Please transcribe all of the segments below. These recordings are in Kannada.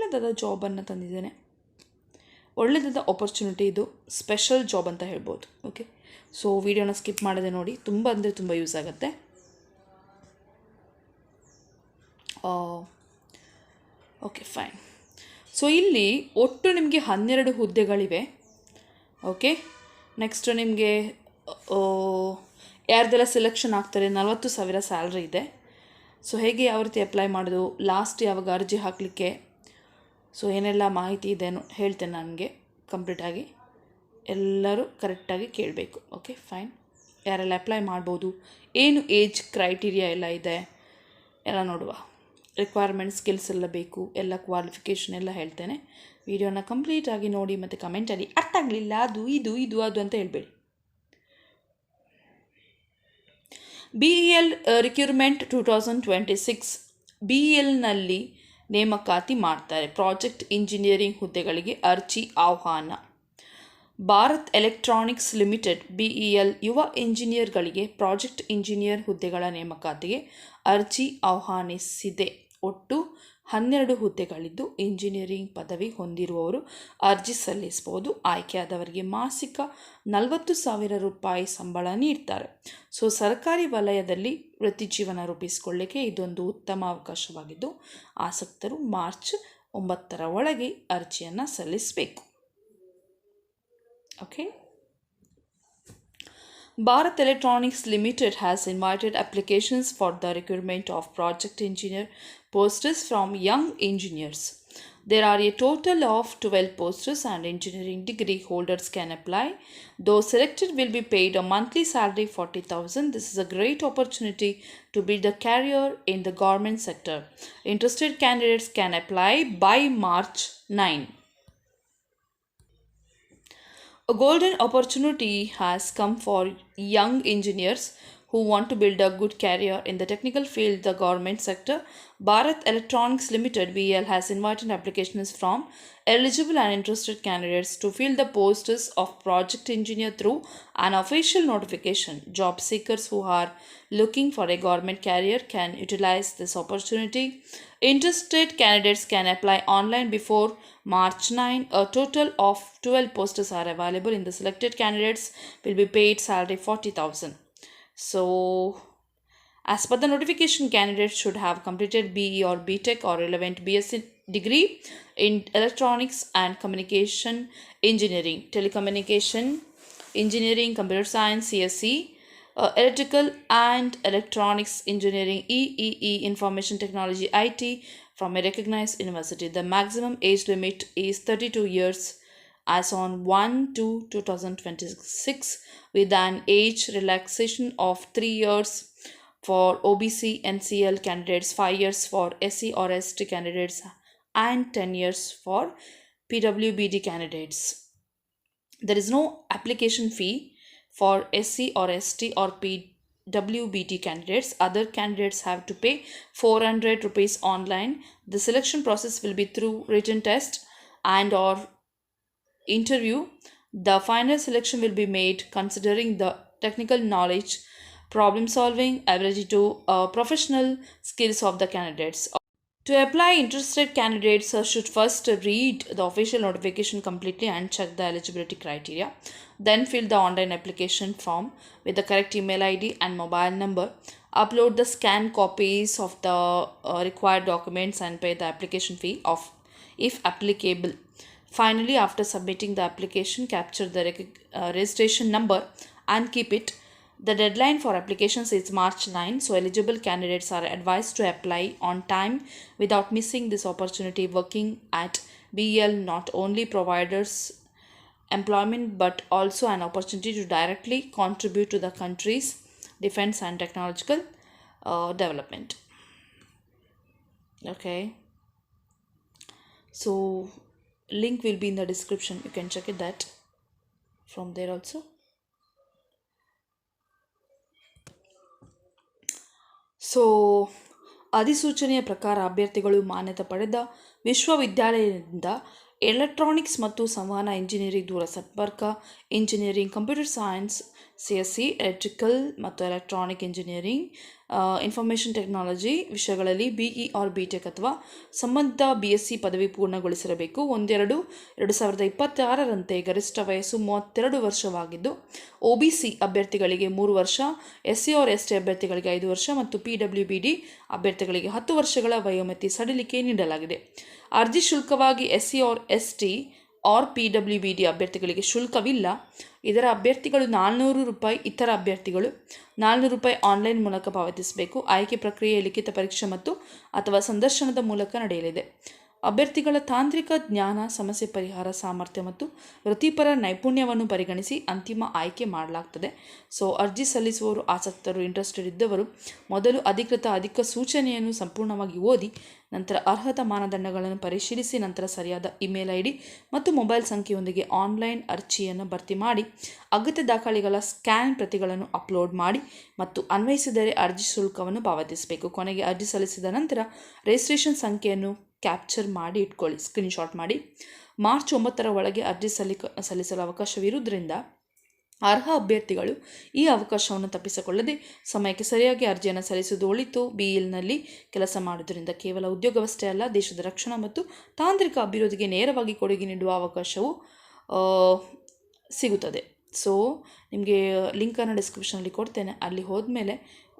ಒಳ್ಳೆಯದಾದ ಜಾಬನ್ನು ತಂದಿದ್ದೇನೆ. ಒಳ್ಳೆಯದಾದ ಆಪರ್ಚುನಿಟಿ, ಇದು ಸ್ಪೆಷಲ್ ಜಾಬ್ ಅಂತ ಹೇಳ್ಬೋದು. ಓಕೆ, ಸೊ ವಿಡಿಯೋನ ಸ್ಕಿಪ್ ಮಾಡದೆ ನೋಡಿ, ತುಂಬ ಅಂದರೆ ತುಂಬ ಯೂಸ್ ಆಗುತ್ತೆ. Okay fine. ಸೊ ಇಲ್ಲಿ ಒಟ್ಟು ನಿಮಗೆ 12 ಹುದ್ದೆಗಳಿವೆ. ಓಕೆ, ನೆಕ್ಸ್ಟ್ ನಿಮಗೆ ಯಾರ್ದೆಲ್ಲ ಸೆಲೆಕ್ಷನ್ ಆಗ್ತಾರೆ 40,000 ಸ್ಯಾಲ್ರಿ ಇದೆ. ಸೊ ಹೇಗೆ ಯಾವ ರೀತಿ ಅಪ್ಲೈ ಮಾಡೋದು, ಲಾಸ್ಟ್ ಯಾವಾಗ ಅರ್ಜಿ ಹಾಕಲಿಕ್ಕೆ, ಸೊ ಏನೆಲ್ಲ ಮಾಹಿತಿ ಇದೆ ಹೇಳ್ತೇನೆ ನನಗೆ ಕಂಪ್ಲೀಟಾಗಿ. ಎಲ್ಲರೂ ಕರೆಕ್ಟಾಗಿ ಕೇಳಬೇಕು. Okay fine. ಯಾರೆಲ್ಲ ಅಪ್ಲೈ ಮಾಡ್ಬೋದು, ಏನು ಏಜ್ ಕ್ರೈಟೀರಿಯಾ ಎಲ್ಲ ಇದೆ ಎಲ್ಲ ನೋಡುವ. ರಿಕ್ವೈರ್ಮೆಂಟ್ ಸ್ಕಿಲ್ಸ್ ಎಲ್ಲ ಬೇಕು, ಎಲ್ಲ ಕ್ವಾಲಿಫಿಕೇಷನ್ ಎಲ್ಲ ಹೇಳ್ತೇನೆ. ವಿಡಿಯೋನ ಕಂಪ್ಲೀಟಾಗಿ ನೋಡಿ ಮತ್ತು ಕಮೆಂಟಲ್ಲಿ ಅರ್ಥ ಆಗಲಿಲ್ಲ ಅದು ಇದು ಅದು ಅಂತ ಹೇಳಬೇಡಿ. BEL ರಿಕ್ರೂಟ್ಮೆಂಟ್ 2026 BELನಲ್ಲಿ ನೇಮಕಾತಿ ಮಾಡ್ತಾರೆ. ಪ್ರಾಜೆಕ್ಟ್ ಇಂಜಿನಿಯರಿಂಗ್ ಹುದ್ದೆಗಳಿಗೆ ಅರ್ಜಿ ಆಹ್ವಾನ. ಭಾರತ್ ಎಲೆಕ್ಟ್ರಾನಿಕ್ಸ್ ಲಿಮಿಟೆಡ್ BEL ಯುವ ಇಂಜಿನಿಯರ್ಗಳಿಗೆ ಪ್ರಾಜೆಕ್ಟ್ ಇಂಜಿನಿಯರ್ ಹುದ್ದೆಗಳ ನೇಮಕಾತಿಗೆ ಅರ್ಜಿ ಆಹ್ವಾನಿಸಿದೆ. ಒಟ್ಟು 12 ಹುದ್ದೆಗಳಿದ್ದು ಇಂಜಿನಿಯರಿಂಗ್ ಪದವಿ ಹೊಂದಿರುವವರು ಅರ್ಜಿ ಸಲ್ಲಿಸಬಹುದು. ಆಯ್ಕೆಯಾದವರಿಗೆ ಮಾಸಿಕ 40,000 ರೂಪಾಯಿ ಸಂಬಳ ನೀಡ್ತಾರೆ. ಸೊ ಸರ್ಕಾರಿ ವಲಯದಲ್ಲಿ ವೃತ್ತಿಜೀವನ ರೂಪಿಸಿಕೊಳ್ಳಿಕ್ಕೆ ಇದೊಂದು ಉತ್ತಮ ಅವಕಾಶವಾಗಿದ್ದು ಆಸಕ್ತರು ಮಾರ್ಚ್ 9ರ ಒಳಗೆ ಅರ್ಜಿಯನ್ನು ಸಲ್ಲಿಸಬೇಕು. Okay, Bharat Electronics Limited has invited applications for the recruitment of project engineer posts from young engineers. There are a total of 12 posts and engineering degree holders can apply. Those selected will be paid a monthly salary 40,000. This is a great opportunity to build a career in the government sector. Interested candidates can apply by March 9. A golden opportunity has come for young engineers who want to build a good career in the technical field, the government sector. Bharat Electronics Limited BEL has invited applications from eligible and interested candidates to fill the posts of project engineer through an official notification. Job seekers who are looking for a government career can utilize this opportunity. Interested candidates can apply online before March 9. A total of 12 posts are available. In the selected candidates will be paid salary 40,000. So, as per the notification, candidates should have completed BE or BTech or relevant BSc degree in electronics and communication engineering, telecommunication engineering, computer science CSE, electrical and electronics engineering EEE, information technology IT from a recognized university. The maximum age limit is 32 years as on 1/2/2026 with an age relaxation of 3 years for OBC NCL candidates, 5 years for SC or ST candidates and 10 years for PWBD candidates. There is no application fee for SC or ST or PWBD candidates. Other candidates have to pay 400 rupees online. The selection process will be through written test and or interview. The final selection will be made considering the technical knowledge, problem solving, ability to professional skills of the candidates. To apply, interested candidates should first read the official notification completely and check the eligibility criteria. Then fill the online application form with the correct email ID and mobile number. Upload the scanned copies of the required documents and pay the application fee of if applicable. Finally, after submitting the application, capture the registration number and keep it. The deadline for applications is March 9, so eligible candidates are advised to apply on time without missing this opportunity. Working at BEL not only provides employment but also an opportunity to directly contribute to the country's defense and technological development. Okay, so link will be in the description, you can check it that from there also. So ಅಧಿಸೂಚನೆಯ ಪ್ರಕಾರ ಅಭ್ಯರ್ಥಿಗಳು ಮಾನ್ಯತೆ ಪಡೆದ ವಿಶ್ವವಿದ್ಯಾಲಯದಿಂದ ಎಲೆಕ್ಟ್ರಾನಿಕ್ಸ್ ಮತ್ತು ಸಂವಹನ ಇಂಜಿನಿಯರಿಂಗ್, ದೂರ ಸಂಪರ್ಕ engineering, computer science, CSE electrical ಮತ್ತು ಎಲೆಕ್ಟ್ರಾನಿಕ್ ಇಂಜಿನಿಯರಿಂಗ್, ಇನ್ಫಾರ್ಮೇಷನ್ ಟೆಕ್ನಾಲಜಿ ವಿಷಯಗಳಲ್ಲಿ BE ಆರ್ BTech ಅಥವಾ ಸಂಬಂಧಿತ BSc ಪದವಿ ಪೂರ್ಣಗೊಳಿಸಿರಬೇಕು. 1/2/2026ರಂತೆ ಗರಿಷ್ಠ ವಯಸ್ಸು 32 ವರ್ಷವಾಗಿದ್ದು OBC ಅಭ್ಯರ್ಥಿಗಳಿಗೆ 3 ವರ್ಷ, SC ಆರ್ ST ಅಭ್ಯರ್ಥಿಗಳಿಗೆ 5 ವರ್ಷ ಮತ್ತು PWBD ಅಭ್ಯರ್ಥಿಗಳಿಗೆ 10 ವರ್ಷಗಳ ವಯೋಮಿತಿ ಸಡಿಲಿಕೆ ನೀಡಲಾಗಿದೆ. ಅರ್ಜಿ ಶುಲ್ಕವಾಗಿ SC or ST or PWBD ಅಭ್ಯರ್ಥಿಗಳಿಗೆ ಶುಲ್ಕವಿಲ್ಲ. ಇದರ ಅಭ್ಯರ್ಥಿಗಳು 400 ರೂಪಾಯಿ, ಇತರ ಅಭ್ಯರ್ಥಿಗಳು 400 ರೂಪಾಯಿ ಆನ್ಲೈನ್ ಮೂಲಕ ಪಾವತಿಸಬೇಕು. ಆಯ್ಕೆ ಪ್ರಕ್ರಿಯೆ ಲಿಖಿತ ಪರೀಕ್ಷೆ ಮತ್ತು ಅಥವಾ ಸಂದರ್ಶನದ ಮೂಲಕ ನಡೆಯಲಿದೆ. ಅಭ್ಯರ್ಥಿಗಳ ತಾಂತ್ರಿಕ ಜ್ಞಾನ, ಸಮಸ್ಯೆ ಪರಿಹಾರ ಸಾಮರ್ಥ್ಯ ಮತ್ತು ವೃತ್ತಿಪರ ನೈಪುಣ್ಯವನ್ನು ಪರಿಗಣಿಸಿ ಅಂತಿಮ ಆಯ್ಕೆ ಮಾಡಲಾಗ್ತದೆ. ಸೊ ಅರ್ಜಿ ಸಲ್ಲಿಸುವವರು ಆಸಕ್ತರು, ಇಂಟ್ರೆಸ್ಟೆಡ್ ಇದ್ದವರು ಮೊದಲು ಅಧಿಕೃತ ಸೂಚನೆಯನ್ನು ಸಂಪೂರ್ಣವಾಗಿ ಓದಿ ನಂತರ ಅರ್ಹತಾ ಮಾನದಂಡಗಳನ್ನು ಪರಿಶೀಲಿಸಿ ನಂತರ ಸರಿಯಾದ ಇಮೇಲ್ ID ಮತ್ತು ಮೊಬೈಲ್ ಸಂಖ್ಯೆಯೊಂದಿಗೆ ಆನ್ಲೈನ್ ಅರ್ಜಿಯನ್ನು ಭರ್ತಿ ಮಾಡಿ ಅಗತ್ಯ ದಾಖಲೆಗಳ ಸ್ಕ್ಯಾನ್ ಪ್ರತಿಗಳನ್ನು ಅಪ್ಲೋಡ್ ಮಾಡಿ ಮತ್ತು ಅನ್ವಯಿಸಿದರೆ ಅರ್ಜಿ ಶುಲ್ಕವನ್ನು ಪಾವತಿಸಬೇಕು. ಕೊನೆಗೆ ಅರ್ಜಿ ಸಲ್ಲಿಸಿದ ನಂತರ ರಿಜಿಸ್ಟ್ರೇಷನ್ ಸಂಖ್ಯೆಯನ್ನು ಕ್ಯಾಪ್ಚರ್ ಮಾಡಿ ಇಟ್ಕೊಳ್ಳಿ, ಸ್ಕ್ರೀನ್ಶಾಟ್ ಮಾಡಿ. ಮಾರ್ಚ್ 9ರ ಒಳಗೆ ಅರ್ಜಿ ಸಲ್ಲಿಸಲು ಅವಕಾಶವಿರುವುದರಿಂದ ಅರ್ಹ ಅಭ್ಯರ್ಥಿಗಳು ಈ ಅವಕಾಶವನ್ನು ತಪ್ಪಿಸಿಕೊಳ್ಳದೆ ಸಮಯಕ್ಕೆ ಸರಿಯಾಗಿ ಅರ್ಜಿಯನ್ನು ಸಲ್ಲಿಸುವುದು ಒಳಿತು. BELನಲ್ಲಿ ಕೆಲಸ ಮಾಡುವುದರಿಂದ ಕೇವಲ ಉದ್ಯೋಗವಷ್ಟೇ ಅಲ್ಲ, ದೇಶದ ರಕ್ಷಣಾ ಮತ್ತು ತಾಂತ್ರಿಕ ಅಭಿವೃದ್ಧಿಗೆ ನೇರವಾಗಿ ಕೊಡುಗೆ ನೀಡುವ ಅವಕಾಶವು ಸಿಗುತ್ತದೆ. ಸೊ ನಿಮಗೆ ಲಿಂಕನ್ನು ಡಿಸ್ಕ್ರಿಪ್ಷನಲ್ಲಿ ಕೊಡ್ತೇನೆ. ಅಲ್ಲಿ ಹೋದ್ಮೇಲೆ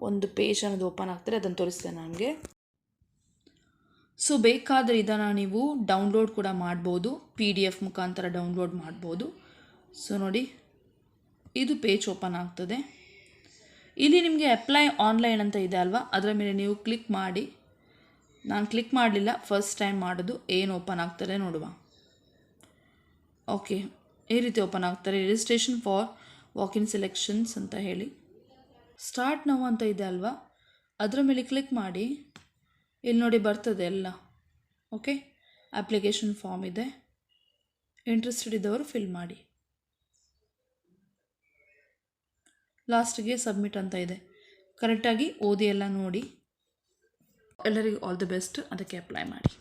ಒಂದು ಪೇಜ್ ಅನ್ನೋದು ಓಪನ್ ಆಗ್ತಾರೆ, ಅದನ್ನು ತೋರಿಸ್ತೇನೆ ನಮಗೆ. ಸೊ ಬೇಕಾದರೆ ಇದನ್ನು ನೀವು ಡೌನ್ಲೋಡ್ ಕೂಡ ಮಾಡ್ಬೋದು, PDF ಮುಖಾಂತರ ಡೌನ್ಲೋಡ್ ಮಾಡ್ಬೋದು. ಸೊ ನೋಡಿ, ಇದು ಪೇಜ್ ಓಪನ್ ಆಗ್ತದೆ. ಇಲ್ಲಿ ನಿಮಗೆ ಅಪ್ಲೈ ಆನ್ಲೈನ್ ಅಂತ ಇದೆ ಅಲ್ವಾ, ಅದರ ಮೇಲೆ ನೀವು ಕ್ಲಿಕ್ ಮಾಡಿ. ನಾನು ಕ್ಲಿಕ್ ಮಾಡಲಿಲ್ಲ, ಫಸ್ಟ್ ಟೈಮ್ ಮಾಡೋದು. ಏನು ಓಪನ್ ಆಗ್ತದೆ ನೋಡುವ. ಓಕೆ, ಈ ರೀತಿ ಓಪನ್ ಆಗ್ತಾರೆ. ರಿಜಿಸ್ಟ್ರೇಷನ್ ಫಾರ್ ವಾಕ್-ಇನ್ ಸೆಲೆಕ್ಷನ್ಸ್ ಅಂತ ಹೇಳಿ ಸ್ಟಾರ್ಟ್ ನೌ ಅಂತ ಇದೆ ಅಲ್ವಾ, ಅದರ ಮೇಲೆ ಕ್ಲಿಕ್ ಮಾಡಿ. ಇಲ್ಲಿ ನೋಡಿ ಬರ್ತದೆ ಎಲ್ಲ. ಓಕೆ, ಅಪ್ಲಿಕೇಶನ್ ಫಾರ್ಮ್ ಇದೆ, ಇಂಟ್ರೆಸ್ಟೆಡ್ ಇದ್ದವರು ಫಿಲ್ ಮಾಡಿ. ಲಾಸ್ಟಿಗೆ ಸಬ್ಮಿಟ್ ಅಂತ ಇದೆ. ಕರೆಕ್ಟಾಗಿ ಓದಿ ಎಲ್ಲ ನೋಡಿ. ಎಲ್ಲರಿಗೂ ಆಲ್ ದಿ ಬೆಸ್ಟ್. ಅದಕ್ಕೆ ಅಪ್ಲೈ ಮಾಡಿ.